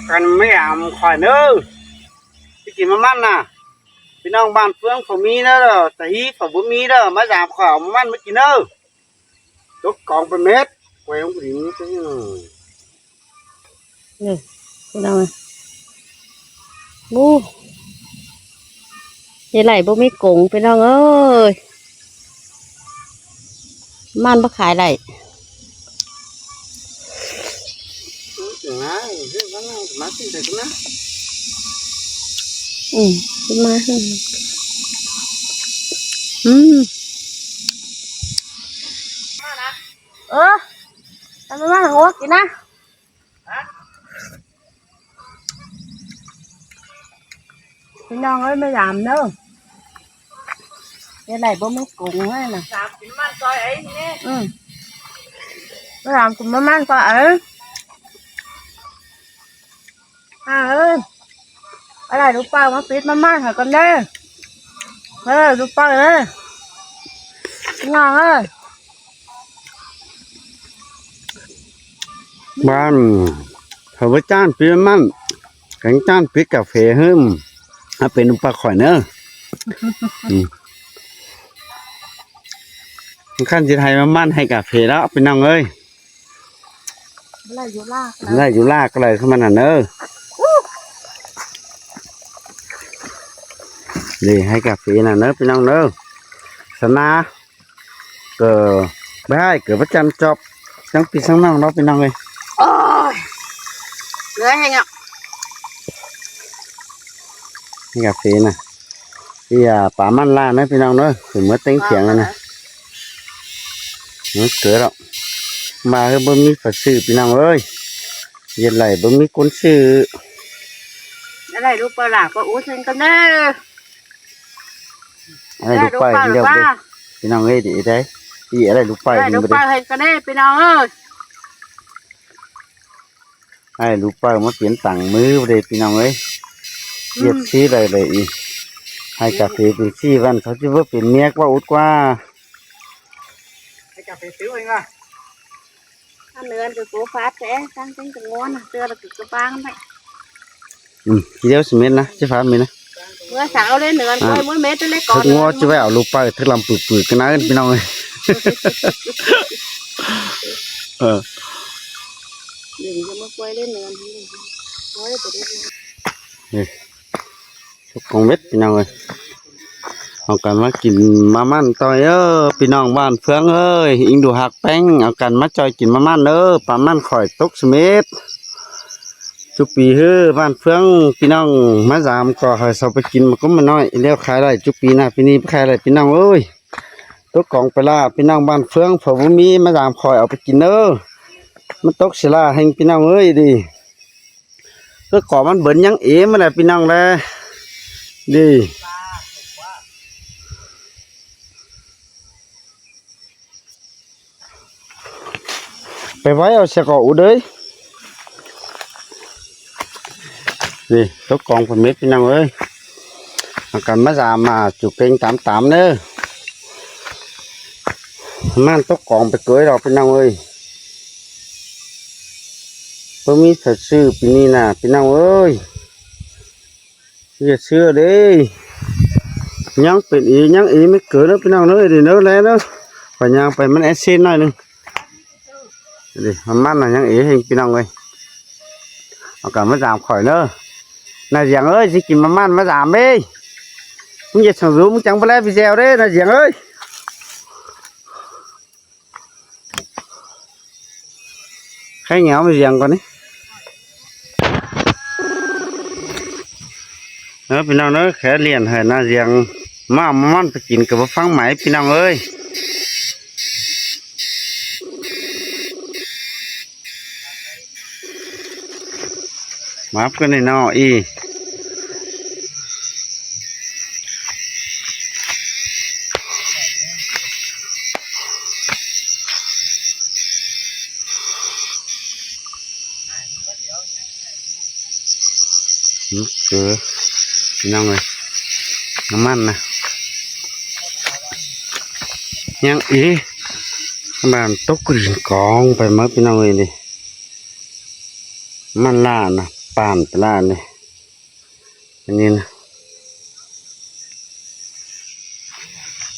กันไม่อ่ำคอยเนอะพี่กินมามันน่ะพี่น้องบ้านเฟืองผมมีเนอะแต่ฮีผมบ่มีเนอะมาจากข่าวมันไม่กินเนอะตกกองเป็นเม็ดไว้ลงดินจังนี่พี่น้องบูยายไหลบ่มีกงพี่น้องเอ้ยมันบ่ขายไหลจังนะเรื่องนั้นมาสิแต่กันนะขึ้นมาทำไมมาหัวกินนะพี่น้องเอ้ยไม่ยามเด้อยายไหลบ่มีกงให้น่ะสามกินมันซอยไอ้นี่ไม่ยามกินมันก็เอ้ยเอ้ยอะไรลูกเป้ามาปิดมันหากันเด้ลูกเป้าเลยน้องเอ้ยบ้านเขาว่าจ้านปีมันแข่งจ้านปีกาแฟหึมเป็นปลาข่อยเนอะขั้นจะไทยมามั่นให้กาแฟแล้วเป็นน้องเอ้ยไล่อยู่ลากก็เลยเข้ามาหน่ะเนอะนี่ให้กาแฟน่ะเนอะเป็นน้องเนอะสนาเกิดได้เกิดประจันจบทั้งปีทั้งน้องเราเป็นน้องเลยโอ้ยเหนื่อยยังไงให้กาแฟน่ะที่ป่ามันล่านะพี่น้องเนอะถึงเมื่อเต็งเสียงเลยนะเกิดแล้วมาคือบ่มีฝาซื้อพี่น้องเอ้ยเย็นไหลบ่มีคนซื้ออะไรลูกปลาหลาก็อู้เซนกันเด้อะไรลูกไปเดียวเลยพี่น้องเอ้ยดีได้ดีอะไรลูกไปลูกปลาเห็นกันเด้พี่น้องเอ้ยไอ้ลูกไปมาเปลี่ยนต่างมือเลยพี่น้องเอ้ยเย็บซีเลยอีให้กาแฟเป็นซีวันเขาจะว่าเป็นเมียกว่าอุดกว่าให้กาแฟซื้อเองล่ะถ้าเนื้อคือปูฟ้าแท้ตั้งเป็นงอนเตือนคือกระปังไปทีเดียวสิเม็ดนะจะฟ้าเม็ดนะเมื่อสาวเล่นเนื้อก็ให้เม็ดเล็กก่อนงอจะไปเอาลูกไปถึงลำปืดๆกันนะพี่น้องเลยเดี๋ยวจะมาคุยเล่นเนื้อคุยไปเล่นทุกของเม็ดพี่น้องเลยเอากันมากินมาม่านต่อยพี่น้องบ้านเฟืองเอ้ยอิงดูหักแป้งเอากันมาจอยกินมาม่านปลาม่านข่อยตกสมิธจุปีบ้านเฟืองพี่น้องมาสามก็ให้เราไปกินมันก็มาน้อยเลี้ยวขายได้จุปีหน้าปีนี้ขายได้พี่น้องเอ้ยตกกองไปล่าพี่น้องบ้านเฟืองผมมีมาสามข่อยเอาไปกินมันตกเสียละให้พี่น้องเอ้ยดีก็ก่อมันเบิ่นยังมันแหละพี่น้องแลดีไปไว้เอาเสกอุดเลยนี่ตกกองผมเม็ดพี่น้องเอ้ยอาการมาสามมาจุกเก่งตามเด้อมันตกกองไปเกยเราพี่น้องเอ้ยเพิ่งมีสัตว์ซื้อปีนี้น่ะพี่น้องเอ้ยอย่าเชื่อเด้ยังเป็นยังไม่เกิดแล้วพี่น้องเอ้ยเดี๋ยวเนื้อแล้วเนาะไปยังไปมันแอซิดหน่อยนึงดิมันน่ะยังให้พี่น้องเอ้ยเอาการมาสามข่อยเนาะน่าเสียงเอ้ยสิกินมันมาสามเอ้ยมึงจะสั่งรู้มึงจังไปแล้วพี่เซลเด้น่าเสียงเอ้ยใครเหงาไม่เสียงก่อนนี่พี่น้องเนาะแค่เรียนให้น่าเสียงมันไปกินกับฟังไหมพี่น้องเอ้ยมาบกันในนออีเกลือน้องเลยน้ำมันนะยังบ้านตกกระดิ่งกองไปมาพี่น้องเลยดิมันล่านะ ป่านไปล้านเลยอันนี้นะ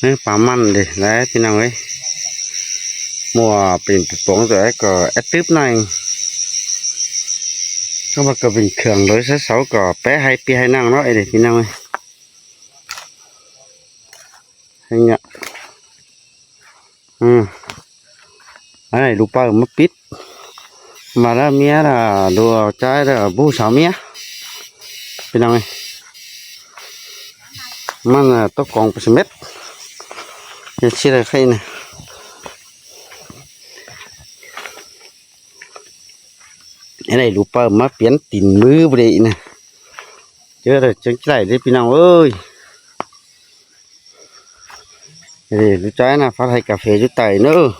นี่ปลามันดิแล้วพี่น้องเอ้ยมัวเป็นปงrồiก็แอดตึ๊บหน่อยก็มาก็เป็นเครื่องโดยใช้เสาก็แปะให้ปีให้นั่งเนาะไอ้เด็กพี่น้องเอ้ยให้เงี้ยอันนี้ลูกปลามาปิดmà ra mía là đùa trái là bu sáu mía bên nào này mang là tôi còn một mét giờ chia là khay này cái này lụp bờ má biến tìm mưa vậy nè chưa là trứng này đấy bên nào ơi để lụp trái là phát hay cà phê chút tẩy nữa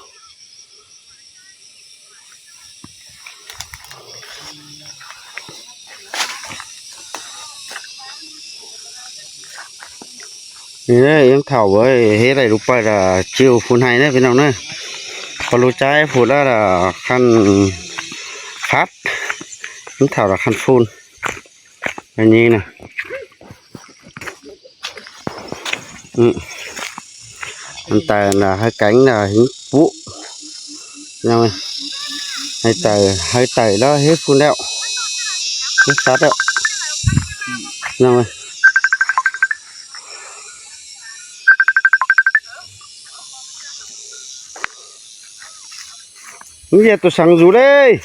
đấy em thảo với hết này lúc bây là chiều phun hay đấy bên nào nữa còn lúa trái phun đó là khăn phát em thảo là khăn phun anh như nè anh tài là hai cánh là hình vũ nhau này hai tài đó hết phun đeo hết sát đeo nhau này những gì tôi sang rú đây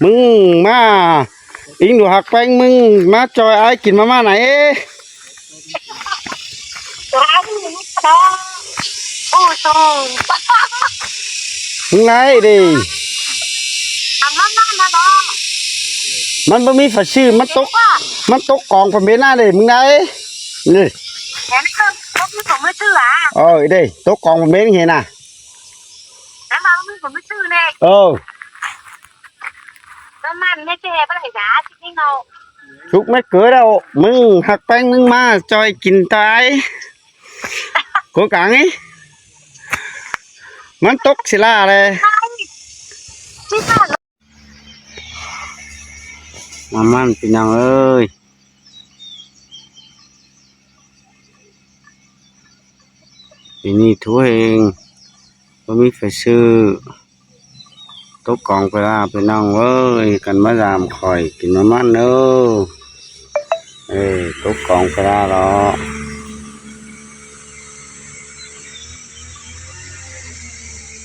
mừng mà in đồ hạt bánh mừng má cho ai kín má này mừng này điมันบ่มีฝาชื่อมันตกกองผมเป็นหน้าเลยมึงไงนี่แค่นั้นก็มีผมไม่ชื่ออ่ะดิตกกองผมเป็นเห็นน่ะแล้วมามีผมไม่ชื่อแน่แล้วมันไม่ใช่ปลาไหลจ๋าจริงๆเราทุกไม่เกิดđâuมึงหักแป้งมึงมาจอยกินตายcố gắng ấyมันตกสิล่าเลยมามันเป็นยังเอ้ยปีนี้ทั่วเองก็มีไฟซื้อตกกองไปละไปนั่งเว้ยกันมาดามคอยกินมามันเนอะตกกองไปละหรอ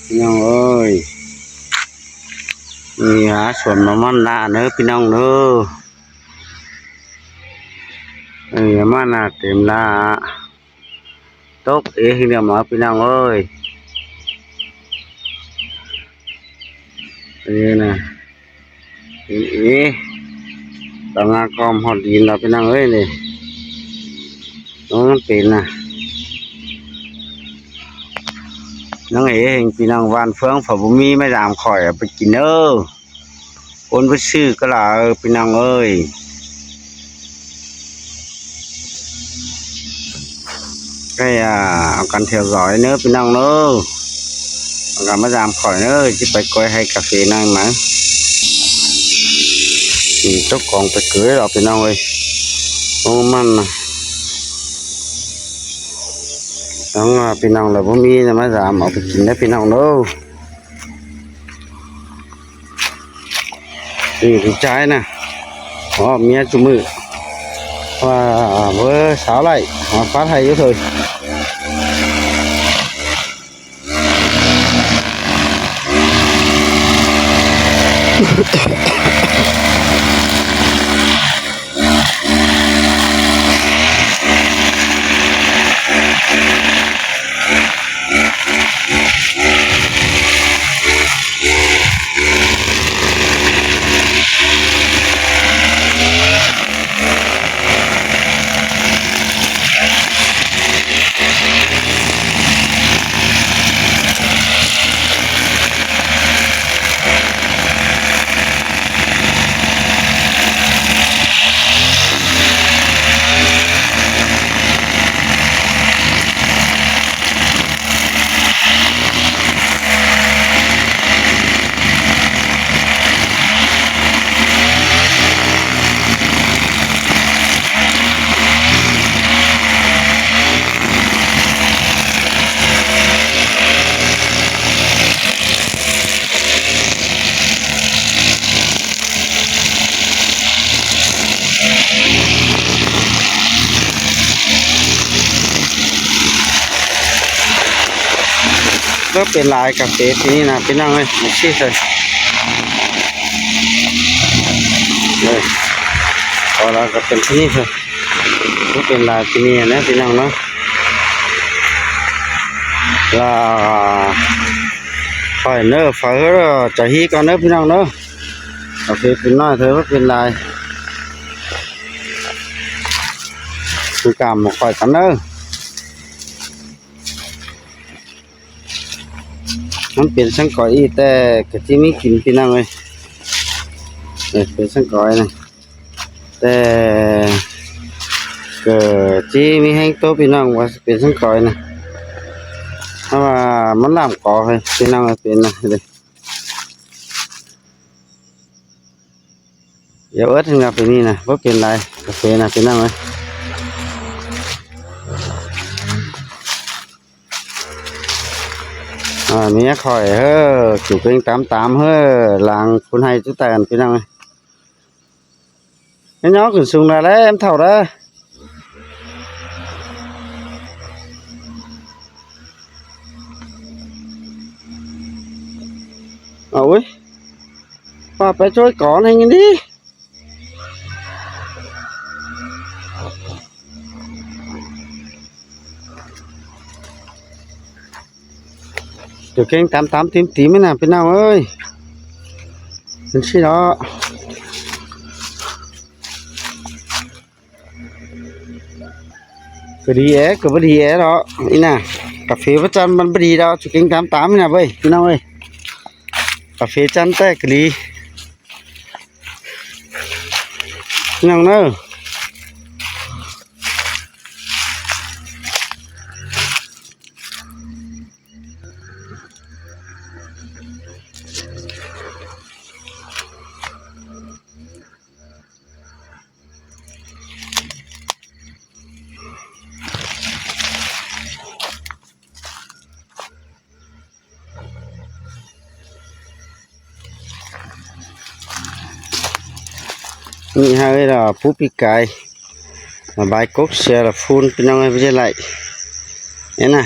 พี่น้องเอ้ยมีหาส่วนมามันละเนอะพี่น้องเนอะมันน่ะเต็มละตกเองเดี๋ยวมาพี่น้องเอ้ยนี่นะตางากอมหอดดินเราพี่น้องเอ้ยนี่น้องเป็นนะน้องเอ๋พี่น้องวานเฟืองฝาบุมีไม่ดามข่อยไปกินเด้อโอนไปซื้อก็ล่ะพี่น้องเอ้ยcái cần theo dõi nữa bên đông nữa còn mới làm khỏi nữa chứ phải coi hay cà phê này mà tốt còn phải cưới rồi bên đông ơi ô man đó bên đông là bố mi là mới làm ở bên chín đấy bên đông đâu thì trái nè họ mía chùm mự và với sáo lại họ phát hay yếu thôi ก็เป็นลายกาแฟที่นี่นะพี่น้องเอ้ยมาชี้เลยเลยพอเราก็เป็นที่นี่เลยก็เป็นลายที่นี่นะพี่น้องเนาะlà phải nơ phải trả hi con nơพี่น้องเนาะโอเคเป็นน้อยเธอว่าเป็นลายคือการหมกไฟกันเนอมันเป็นสังกอยแต่กะที่ไม่กินพี่น้องเลยเนี่ยเป็นสังกอยนะแต่เกิดที่ไม่ให้โตพี่น้องว่าเป็นสังกอยนะถ้าว่ามันล่ามกอให้พี่น้องเป็นนะเลยเดี๋ยวเอิร์ธงับไปนี่นะเพราะเป็นไรกาแฟนะพี่น้องเลยมีคอยchủ kênh 88 làng phun hay chú tàn phía năng này cái nhỏ cửa sùng là đấy em thầu đó ôi bà phải trôi cỏ này đi chủ kênh 88 tím tím mới làm phía nào ơi mình xin đó cái đi é cái đi é đó đi nè cà phê với chân mình đi đó chủ kênh 88 nè vậy phía nào ơi cà phê chân tay cái đi nhằng nữa nhị hai là phú pi cài là bài cốt xe là phun bên trong này với lại thế nè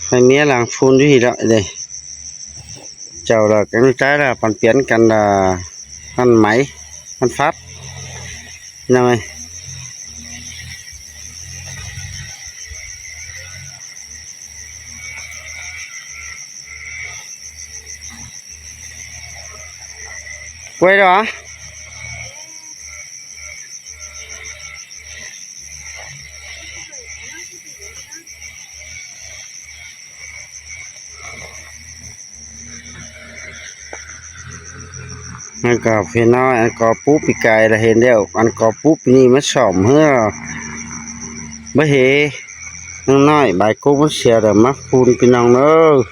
phải mía làng phun cái gì đó đây chào là cái trái là bàn biến cần là bàn máy bàn phát bên trong này quay đó anh có phía nó anh có púp bị cài là hiện đều anh có púp ni mất sỏm hứa mới hề nó nói bài cô mất xe rồi mắc phun cái nòng nữa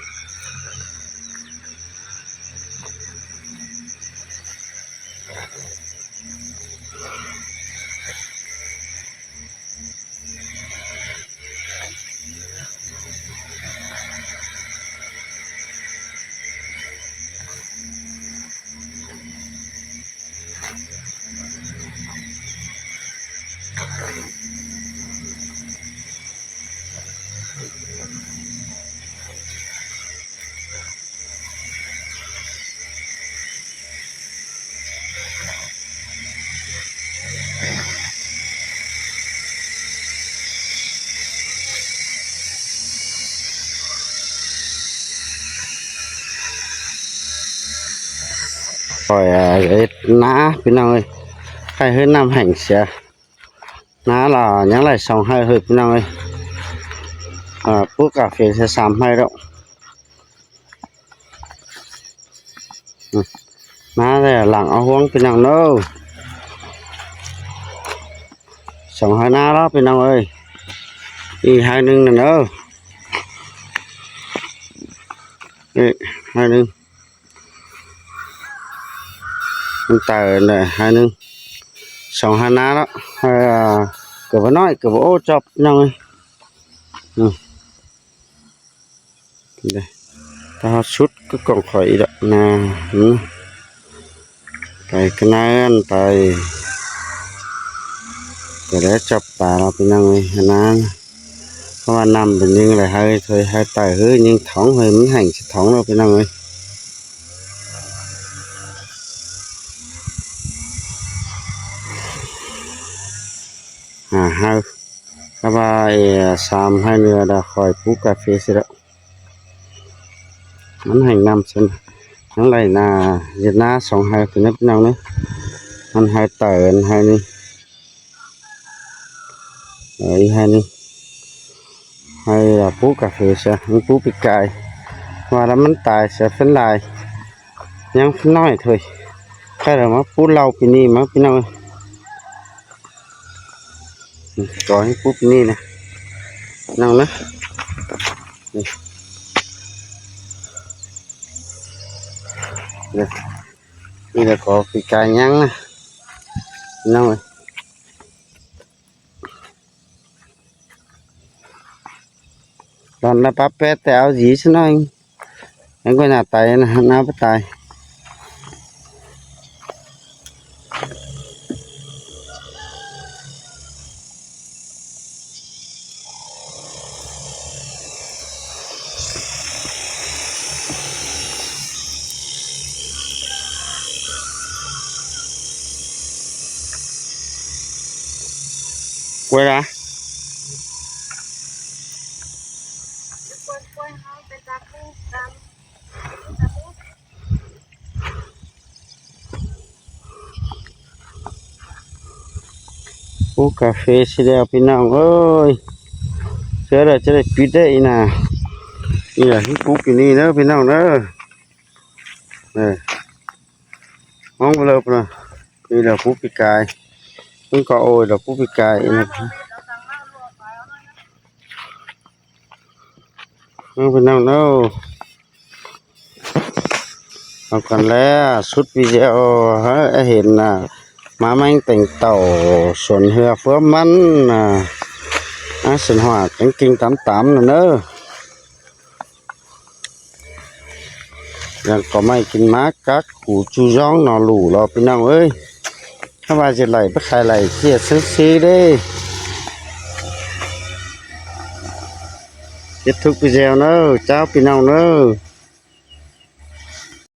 rồi ná bên nào ơi hay hơn năm hành xe ná là nhắn lại xong hai hơi bên nào ơi bút cà phê sẽ xàm hai động ná đây là làng áo huống bên nào đâu xong hai ná đó bên nào ơi đi hai nưng này nữa hai nưng tờ này hai nưng xong hai ná đó cửa vào nói cửa vào ô chọc nhau ơi đây ta sút cái còn khỏi đó nè cái này ăn tay cái đấy chọc bà nó bên nhau ơi ná เพราะว่านำเป็นยังไงhơi thôi hai tài hơi nhưng thóng hơi muốn hành sẽ thóng đâu cái nào ơi hai các bài xàm hai người đã khỏi phú cà phê rồi đó hắn hành năm xem hắn này là Việt Nam sống hai cái nếp nào nữa hắn hai tài hắn hai đi đấy hai đi hay là phú cà phê sẽ hắn phú bị cài và làm tài sẽ phân lại nhưng phân nói thôi cái là mà phú lâu pin đi mà pin nào có cái phú pin đi nè nào nữa đây là có cái cài nhang nè nào rồi còn là bắp bé tèo gì chứ nói anh coi nhà tài là nào bắt tài quay ra uống cà phê xí đeo pin nào ơi chơi là pít đấy nè như là hít cú pin đi nữa pin nào nữa này mong vào lớp nè đây là cú pít cài không có ôi là cú pít cài nè không pin nào đâu không cần lẽ suốt video hiện là má anh tỉnh tàu xuân hừa phớ mắn sinh hoạt cánh kinh 88 là nữa rằng có mấy kinh má các củ chu gióng nó lủ lò bên nào ơi các bà dệt lại bắt khai lại chia sớt xí đi kết thúc video nữa chào bên nào nữa